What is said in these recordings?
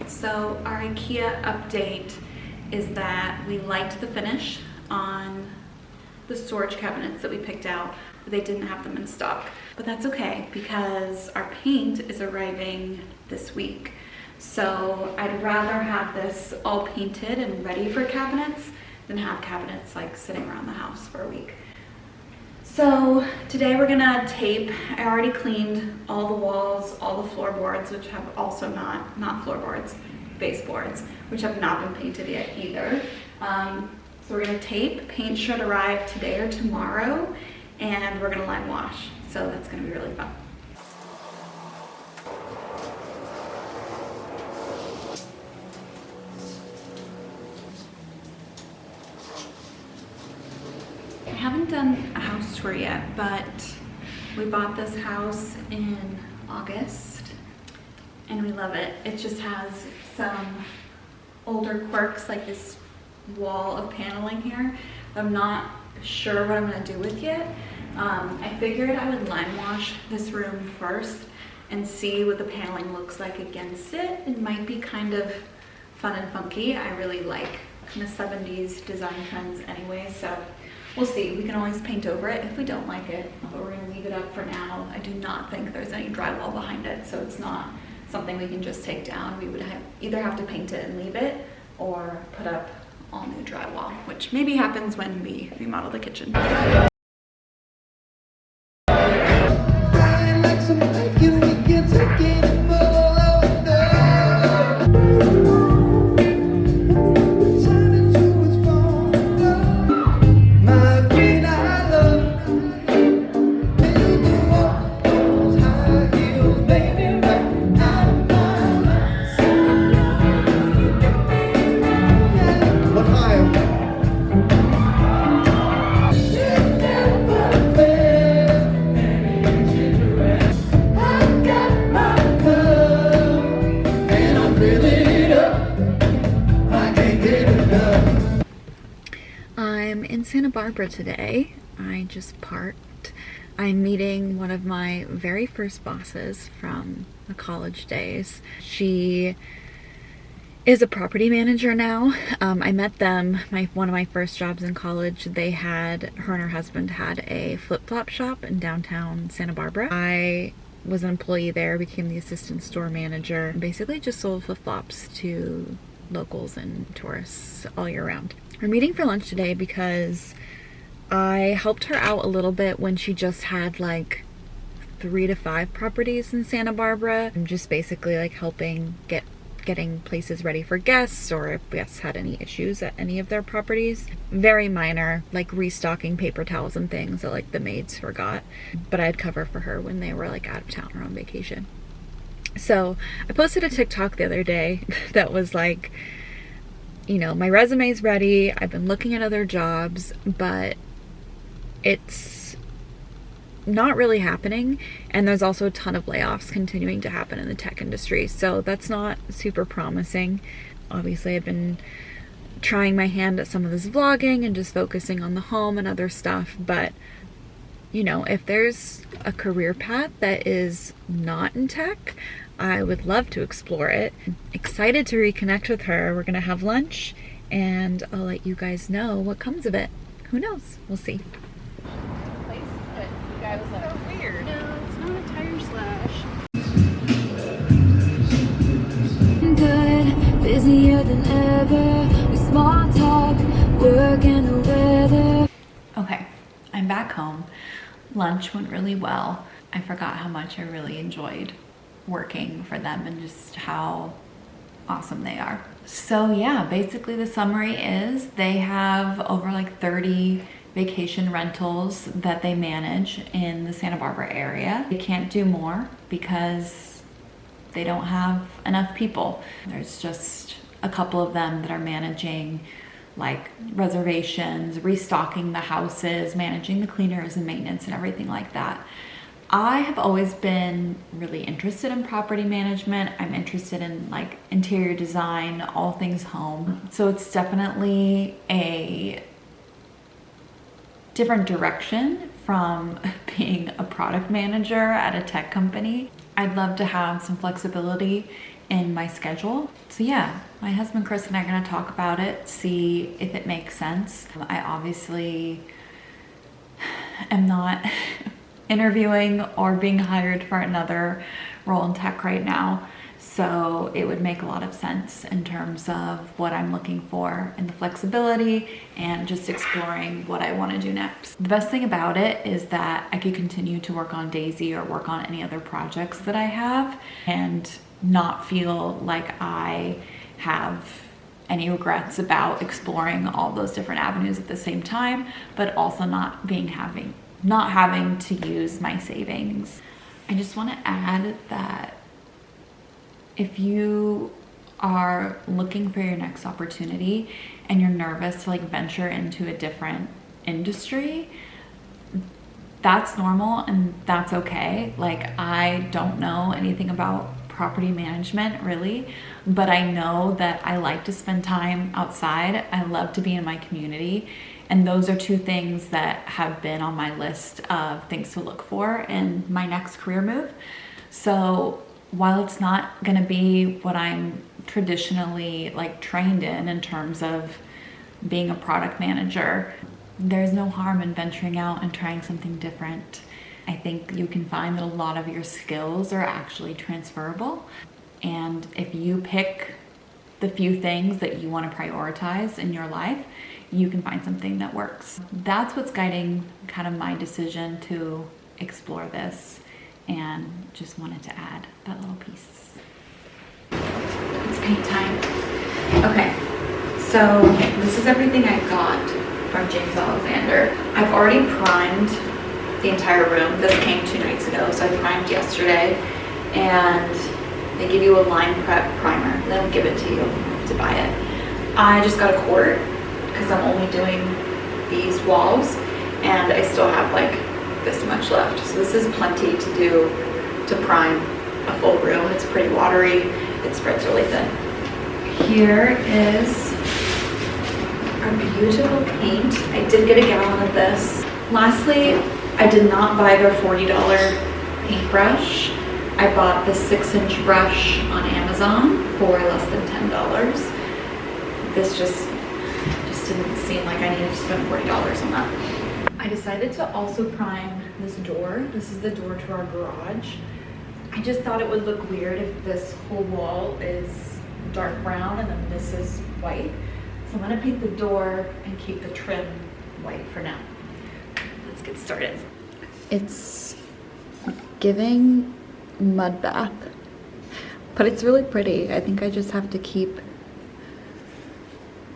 So our IKEA update is that we liked the finish on the storage cabinets that we picked out, but they didn't have them in stock. But that's okay because our paint is arriving this week. So I'd rather have this all painted and ready for cabinets than have cabinets like sitting around the house for a week. So today we're gonna tape. I already cleaned all the walls, all the floorboards, which have also not floorboards, baseboards, which have not been painted yet either. So we're gonna tape. Paint should arrive today or tomorrow, and we're gonna lime wash. So that's gonna be really fun. I haven't done a house tour yet, but we bought this house in August and we love it. It just has some older quirks like this wall of paneling here that I'm not sure what I'm gonna do with yet. I figured I would lime wash this room first and see what the paneling looks like against it. It might be kind of fun and funky. I really like kind of 70s design trends anyway, so we'll see. We can always paint over it if we don't like it, but we're gonna leave it up for now. I do not think there's any drywall behind it, so it's not something we can just take down. We would either have to paint it and leave it or put up all new drywall, which maybe happens when we remodel the kitchen. I'm in Santa Barbara today. I just parked. I'm meeting one of my very first bosses from the college days. She is a property manager now. I met them, one of my first jobs in college. Her and her husband had a flip-flop shop in downtown Santa Barbara. I was an employee there, became the assistant store manager, and basically just sold flip-flops to locals and tourists all year round. We're meeting for lunch today because I helped her out a little bit when she just had like 3 to 5 properties in Santa Barbara. I'm just basically like helping getting places ready for guests, or if guests had any issues at any of their properties. Very minor, like restocking paper towels and things that like the maids forgot, but I'd cover for her when they were like out of town or on vacation. So I posted a TikTok the other day that was like, you know, my resume's ready, I've been looking at other jobs, but it's not really happening, and there's also a ton of layoffs continuing to happen in the tech industry, so that's not super promising. Obviously I've been trying my hand at some of this vlogging and just focusing on the home and other stuff, but you know, if there's a career path that is not in tech, I would love to explore it. Excited to reconnect with her. We're gonna have lunch and I'll let you guys know what comes of it. Who knows? We'll see. So weird. No, it's not a tire slash. Good, busier than ever. We small talk, work and the weather. Okay, I'm back home. Lunch went really well. I forgot how much I really enjoyed working for them and just how awesome they are. So yeah, basically the summary is they have over like 30 vacation rentals that they manage in the Santa Barbara area. They can't do more because they don't have enough people. There's just a couple of them that are managing like reservations, restocking the houses, managing the cleaners and maintenance and everything like that. I have always been really interested in property management. I'm interested in like interior design, all things home. So it's definitely a different direction from being a product manager at a tech company. I'd love to have some flexibility in my schedule. So yeah, my husband Chris and I are gonna talk about it, see if it makes sense. I obviously am not interviewing or being hired for another role in tech right now. So it would make a lot of sense in terms of what I'm looking for and the flexibility and just exploring what I want to do next. The best thing about it is that I could continue to work on Daisy or work on any other projects that I have and not feel like I have any regrets about exploring all those different avenues at the same time, but also not having to use my savings. I just want to add that if you are looking for your next opportunity and you're nervous to like venture into a different industry, that's normal and that's okay. Like, I don't know anything about property management really, but I know that I like to spend time outside. I love to be in my community. And those are two things that have been on my list of things to look for in my next career move. So while it's not gonna be what I'm traditionally like trained in terms of being a product manager, there's no harm in venturing out and trying something different. I think you can find that a lot of your skills are actually transferable. And if you pick the few things that you want to prioritize in your life, you can find something that works. That's what's guiding kind of my decision to explore this, and just wanted to add that little piece. It's paint time. Okay, so this is everything I got from James Alexander. I've already primed the entire room. This came 2 nights ago, so I primed yesterday, and they give you a line prep primer. They don't give it to you, you have to buy it. I just got a quart because I'm only doing these walls, and I still have like this much left. So this is plenty to do to prime a full room. It's pretty watery. It spreads really thin. Here is our beautiful paint. I did get a gallon of this. Lastly, I did not buy their $40 paintbrush. I bought the 6-inch brush on Amazon for less than $10. This just didn't seem like I needed to spend $40 on that. I decided to also prime this door. This is the door to our garage. I just thought it would look weird if this whole wall is dark brown and then this is white. So I'm gonna paint the door and keep the trim white for now. Let's get started. It's giving mud bath, but it's really pretty. I think I just have to keep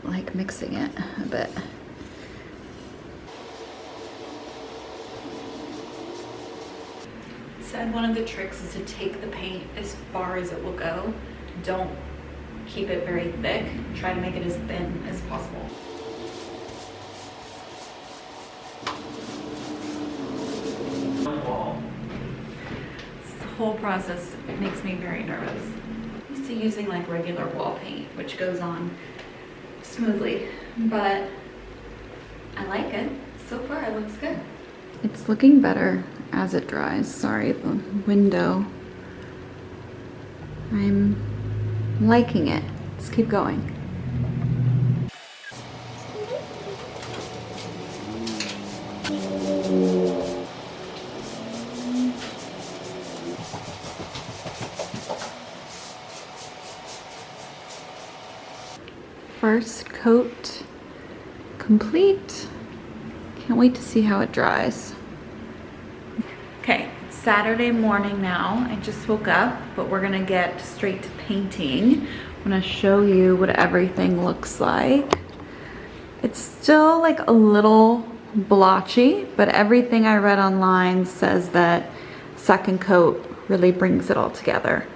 like mixing it a bit. Said one of the tricks is to take the paint as far as it will go. Don't keep it very thick. Try to make it as thin as possible. This whole process makes me very nervous. I'm used to using like regular wall paint, which goes on smoothly, but I like it. So far it looks good. It's looking better as it dries. Sorry, the window. I'm liking it. Let's keep going. First coat complete. Can't wait to see how it dries. Okay, it's Saturday morning now. I just woke up, but we're gonna get straight to painting. I'm gonna show you what everything looks like. It's still like a little blotchy, but everything I read online says that second coat really brings it all together.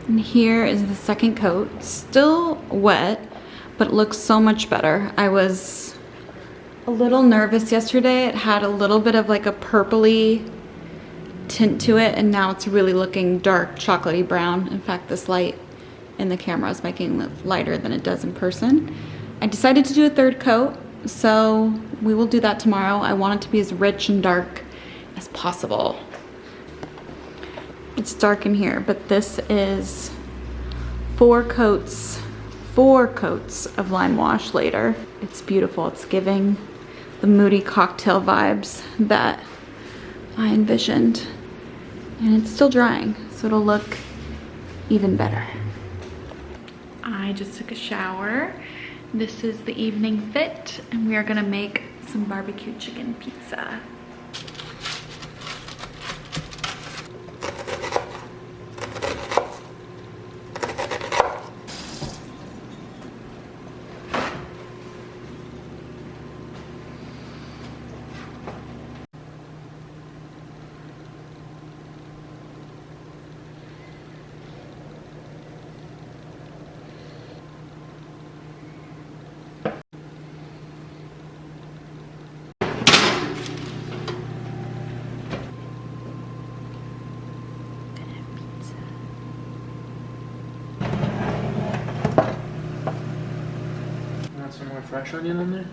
And here is the second coat. Still wet, but it looks so much better. I was a little nervous yesterday. It had a little bit of like a purpley tint to it, and now it's really looking dark chocolatey brown. In fact, this light in the camera is making it lighter than it does in person. I decided to do a third coat So we will do that tomorrow. I want it to be as rich and dark as possible. It's dark in here, but this is 4 coats of lime wash later. It's beautiful. It's giving the moody cocktail vibes that I envisioned. And it's still drying, so it'll look even better. I just took a shower. This is the evening fit, and we are gonna make some barbecue chicken pizza. Want some more fresh onion in there?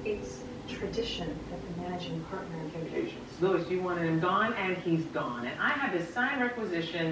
It's tradition that the managing partner of vacations. Louis, you wanted him gone, and he's gone. And I have his signed requisition